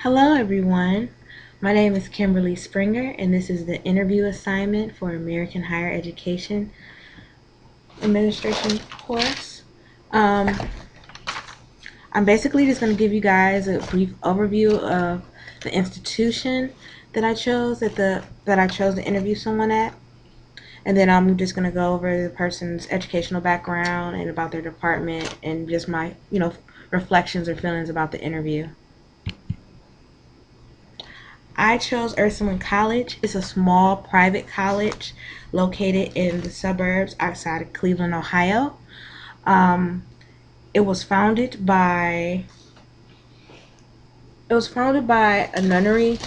Hello, everyone. My name is Kimberly Springer, and this is the interview assignment for American Higher Education Administration course. Um, I'm basically just going to give you guys a brief overview of the institution that I chose to interview someone at, and then I'm just going to go over the person's educational background and about their department and just my reflections or feelings about the interview. I chose Ursuline College. It's a small private college located in the suburbs outside of Cleveland, Ohio. Um, it was founded by a nunnery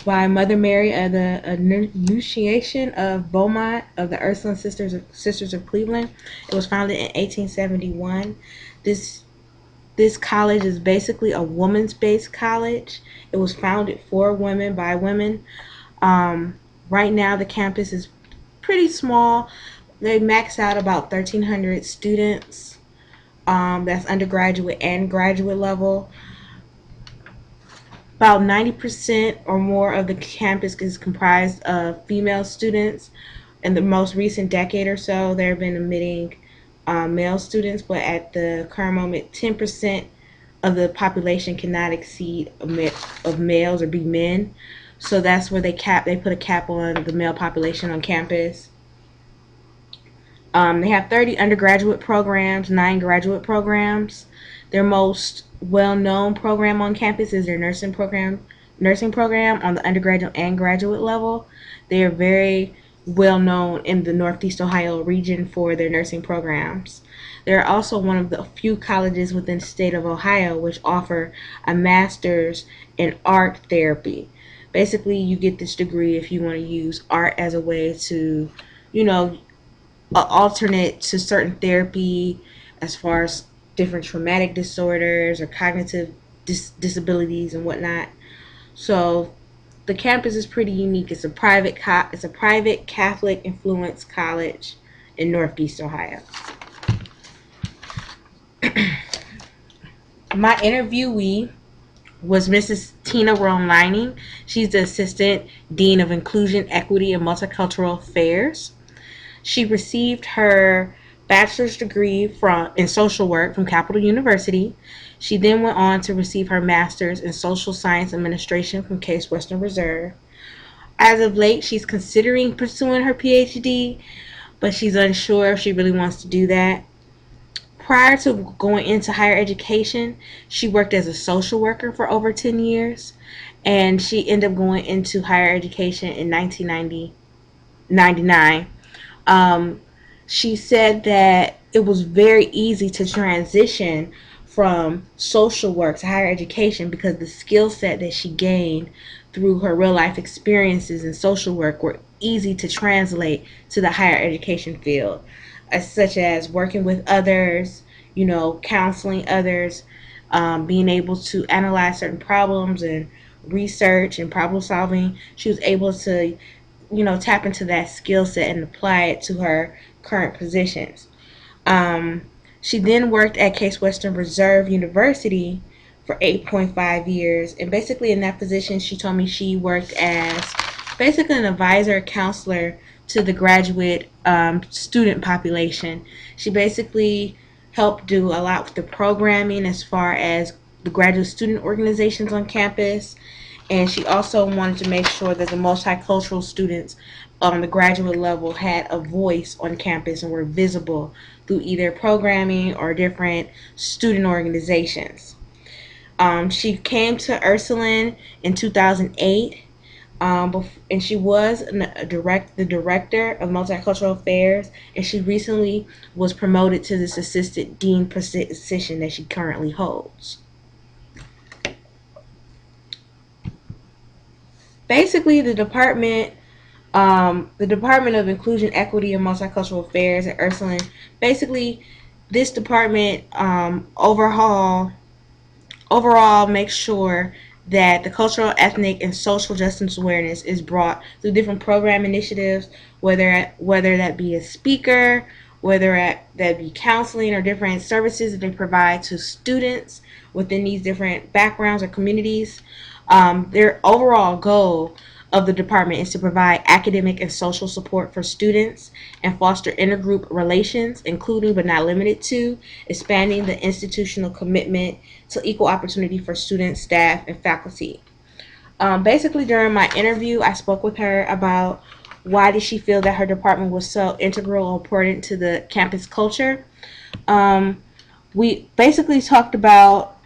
by Mother Mary of the Annunciation of Beaumont of the Ursuline Sisters of Cleveland. It was founded in 1871. This this college is basically a women's based college. It was founded for women by women. Um, right now, the campus is pretty small. They max out about 1,300 students. That's undergraduate and graduate level. About 90% or more of the campus is comprised of female students. In the most recent decade or so, there have been admitting male students, but at the current moment, 10% of the population cannot exceed of males or be men. So that's where they put a cap on the male population on campus. They have 30 undergraduate programs, 9 graduate programs. Their most well-known program on campus is their nursing program on the undergraduate and graduate level. They are very well known in the Northeast Ohio region for their nursing programs. They're also one of the few colleges within the state of Ohio which offer a master's in art therapy. Basically, you get this degree if you want to use art as a way to, you know, alternate to certain therapy as far as different traumatic disorders or cognitive disabilities and whatnot. So the campus is pretty unique. It's a private Catholic influenced college in Northeast Ohio. My interviewee was Mrs. Tina Roan Lining. She's the Assistant Dean of Inclusion, Equity, and Multicultural Affairs. She received her bachelor's degree in social work from Capital University. She then went on to receive her master's in social science administration from Case Western Reserve. As of late, she's considering pursuing her PhD, but she's unsure if she really wants to do that. Prior to going into higher education, she worked as a social worker for over 10 years, and she ended up going into higher education in 1999. Um, she said that it was very easy to transition from social work to higher education because the skill set that she gained through her real life experiences in social work were easy to translate to the higher education field, such as working with others, counseling others, being able to analyze certain problems and research and problem solving. She was able to tap into that skill set and apply it to her current positions. Um, she then worked at Case Western Reserve University for 8.5 years. And basically, in that position, she told me she worked as basically an advisor, counselor to the graduate student population. She basically helped do a lot with the programming as far as the graduate student organizations on campus, and she also wanted to make sure that the multicultural students on the graduate level had a voice on campus and were visible through either programming or different student organizations. She came to Ursuline in 2008, and she was the director of multicultural affairs, and she recently was promoted to this assistant dean position that she currently holds. Basically, the Department of Inclusion, Equity, and Multicultural Affairs at Ursuline. Basically, this department overall makes sure that the cultural, ethnic, and social justice awareness is brought through different program initiatives, whether that be a speaker whether that be counseling or different services that they provide to students within these different backgrounds or communities. Their overall goal of the department is to provide academic and social support for students and foster intergroup relations, including but not limited to expanding the institutional commitment to equal opportunity for students, staff, and faculty. Basically, during my interview, I spoke with her about why did she feel that her department was so integral and important to the campus culture. Um, we basically talked about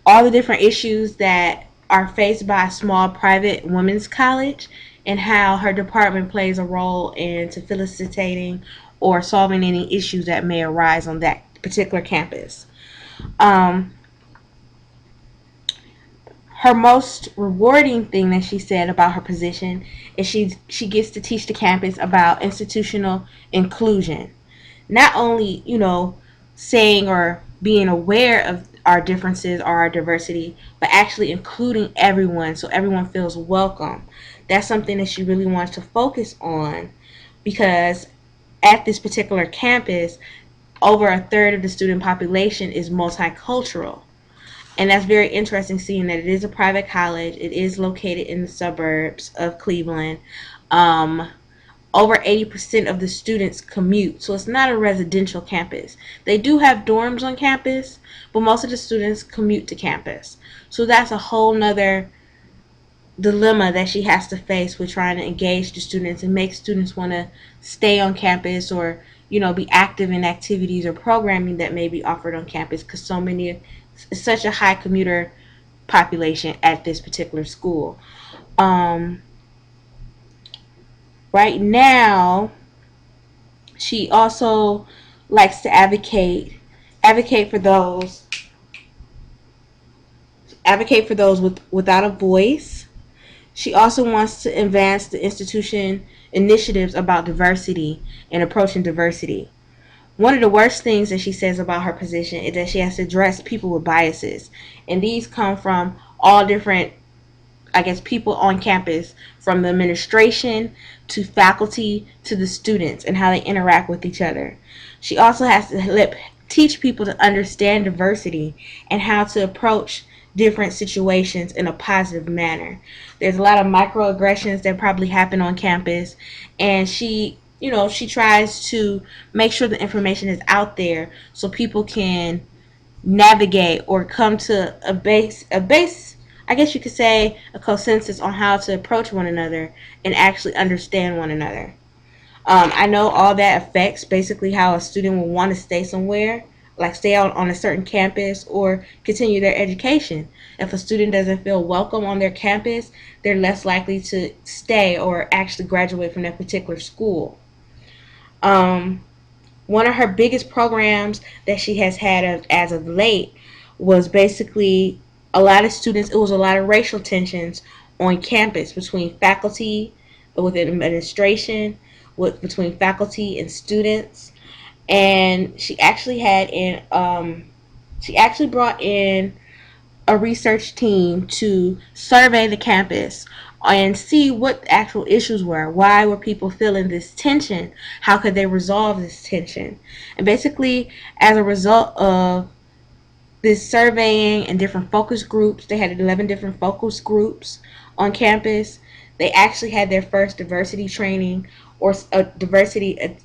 all the different issues that are faced by a small private women's college and how her department plays a role in to facilitating or solving any issues that may arise on that particular campus. Um, Her most rewarding thing that she said about her position is she gets to teach the campus about institutional inclusion. Not only, saying or being aware of our differences or our diversity, but actually including everyone so everyone feels welcome. That's something that she really wants to focus on because at this particular campus, over a third of the student population is multicultural. And that's very interesting seeing that it is a private college. It is located in the suburbs of Cleveland. Um, Over 80% of the students commute, so it's not a residential campus. They do have dorms on campus, but most of the students commute to campus. So that's a whole nother dilemma that she has to face with trying to engage the students and make students want to stay on campus or be active in activities or programming that may be offered on campus because such a high commuter population at this particular school. um, right now she also likes to advocate for those without a voice. She also wants to advance the institution initiatives about diversity and approaching diversity. One of the worst things that she says about her position is that she has to address people with biases. And these come from all different, I guess, people on campus, from the administration to faculty to the students and how they interact with each other. She also has to teach people to understand diversity and how to approach different situations in a positive manner. There's a lot of microaggressions that probably happen on campus, and she tries to make sure the information is out there so people can navigate or come to a base, I guess you could say, a consensus on how to approach one another and actually understand one another. I know all that affects basically how a student will want to stay somewhere, like stay out on a certain campus or continue their education. If a student doesn't feel welcome on their campus, they're less likely to stay or actually graduate from that particular school. Um, One of her biggest programs that she has had as of late was basically a lot of students. It was a lot of racial tensions on campus between faculty, within administration, between faculty and students. And she actually brought in a research team to survey the campus and see what the actual issues were. Why were people feeling this tension? How could they resolve this tension? And basically, as a result of this surveying and different focus groups, they had 11 different focus groups on campus. They actually had their first diversity training or a diversity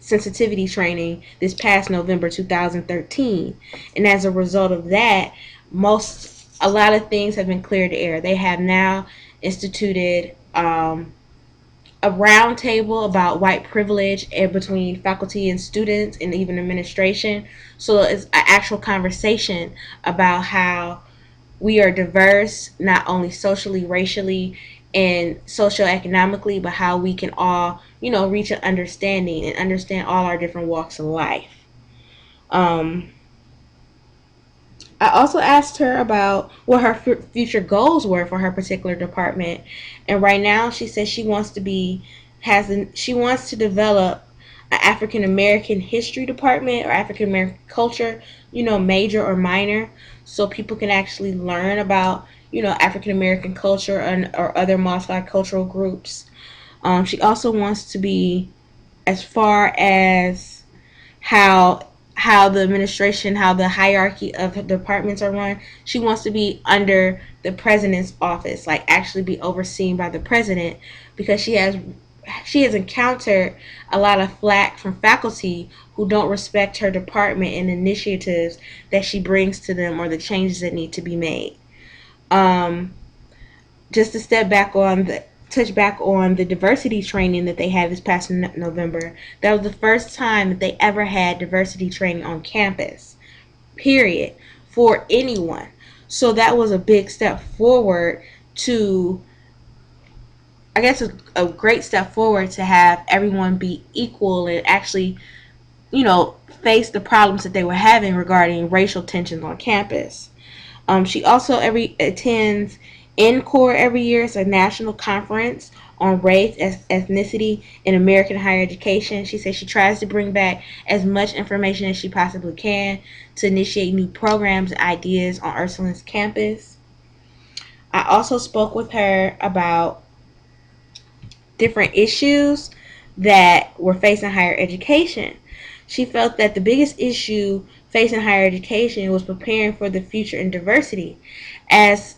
sensitivity training this past November 2013. And as a result of that, a lot of things have been cleared to air. They have now instituted a roundtable about white privilege and between faculty and students and even administration. So it's an actual conversation about how we are diverse, not only socially, racially, and socioeconomically, but how we can all, reach an understanding and understand all our different walks of life. Um, I also asked her about what her future goals were for her particular department, and right now she says she wants to develop an African American history department or African American culture, major or minor, so people can actually learn about African American culture or other multicultural groups. She also wants to be as far as how how the administration, how the hierarchy of the departments are run. She wants to be under the president's office, like actually be overseen by the president, because she has encountered a lot of flack from faculty who don't respect her department and initiatives that she brings to them or the changes that need to be made. Um, just to step back on the touch back on the diversity training that they had this past November. That was the first time that they ever had diversity training on campus, period, for anyone. So that was a big step forward to, I guess, a great step forward to have everyone be equal and actually, face the problems that they were having regarding racial tensions on campus. She also every attends NCORE every year. It's a national conference on race, ethnicity, and American higher education. She says she tries to bring back as much information as she possibly can to initiate new programs and ideas on Ursuline's campus. I also spoke with her about different issues that were facing higher education. She felt that the biggest issue facing higher education was preparing for the future in diversity. As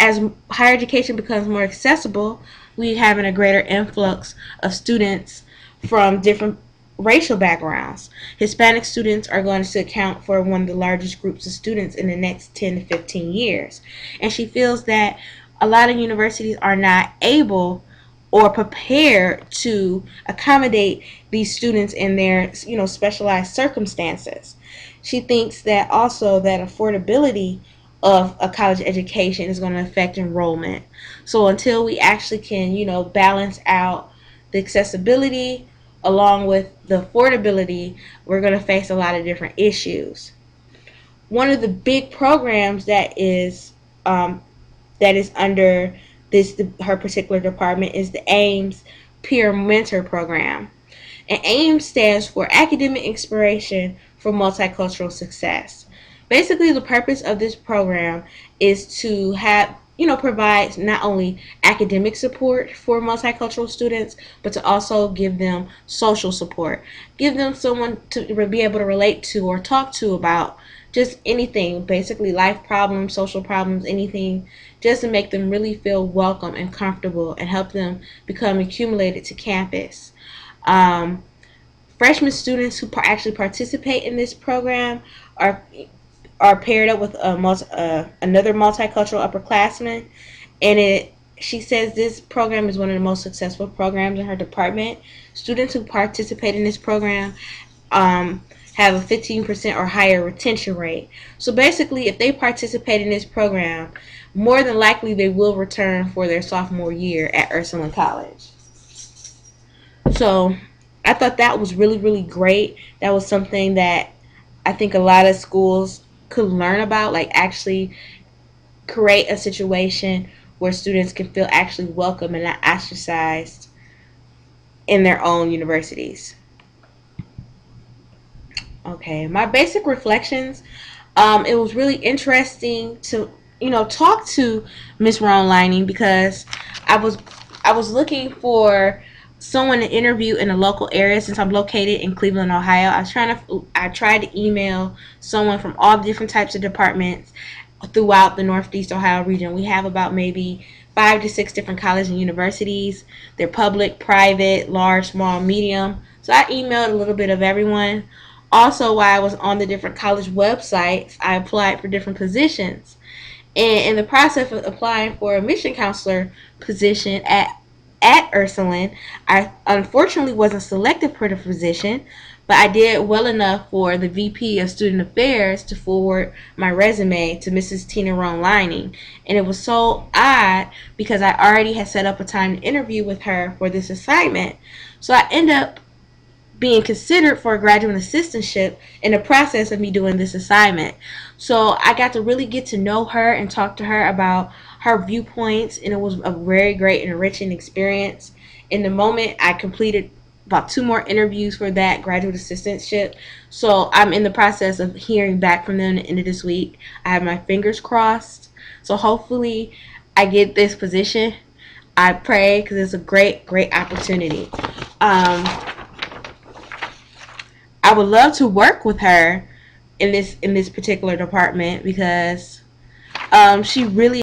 as higher education becomes more accessible, we having a greater influx of students from different racial backgrounds. Hispanic students are going to account for one of the largest groups of students in the next 10 to 15 years. And she feels that a lot of universities are not able or prepared to accommodate these students in their specialized circumstances. She thinks that also that affordability of a college education is going to affect enrollment. So until we actually can, balance out the accessibility along with the affordability, we're going to face a lot of different issues. One of the big programs that is under her particular department is the AIMS Peer Mentor Program. And AIMS stands for Academic Inspiration for Multicultural Success. Basically, the purpose of this program is to provide not only academic support for multicultural students, but to also give them social support. Give them someone to be able to relate to or talk to about just anything, basically life problems, social problems, anything, just to make them really feel welcome and comfortable and help them become accumulated to campus. Um, Freshman students who actually participate in this program are paired up with another multicultural upperclassman, and she says this program is one of the most successful programs in her department. Students who participate in this program um, have a 15% or higher retention rate. So basically, if they participate in this program, more than likely they will return for their sophomore year at Ursuline College. So I thought that was really, really great. That was something that I think a lot of schools could learn about, like actually create a situation where students can feel actually welcome and not ostracized in their own universities. Okay, my basic reflections. It was really interesting to talk to Miss Ron Lining because I was I was looking for someone to interview in a local area since I'm located in Cleveland, Ohio. I tried to email someone from all different types of departments throughout the Northeast Ohio region. We have about maybe 5 to 6 different colleges and universities. They're public, private, large, small, medium. So I emailed a little bit of everyone. Also, while I was on the different college websites, I applied for different positions. And in the process of applying for a mission counselor position at Ursuline, I unfortunately wasn't selected for the position, but I did well enough for the VP of Student Affairs to forward my resume to Mrs. Tina Roan Lining. And it was so odd because I already had set up a time to interview with her for this assignment. So I ended up being considered for a graduate assistantship in the process of me doing this assignment. So I got to really get to know her and talk to her about her viewpoints, and it was a very great and enriching experience. In the moment, I completed about 2 more interviews for that graduate assistantship. So I'm in the process of hearing back from them at the end of this week. I have my fingers crossed. So hopefully I get this position. I pray because it's a great, great opportunity. Um, I would love to work with her in this particular department because she really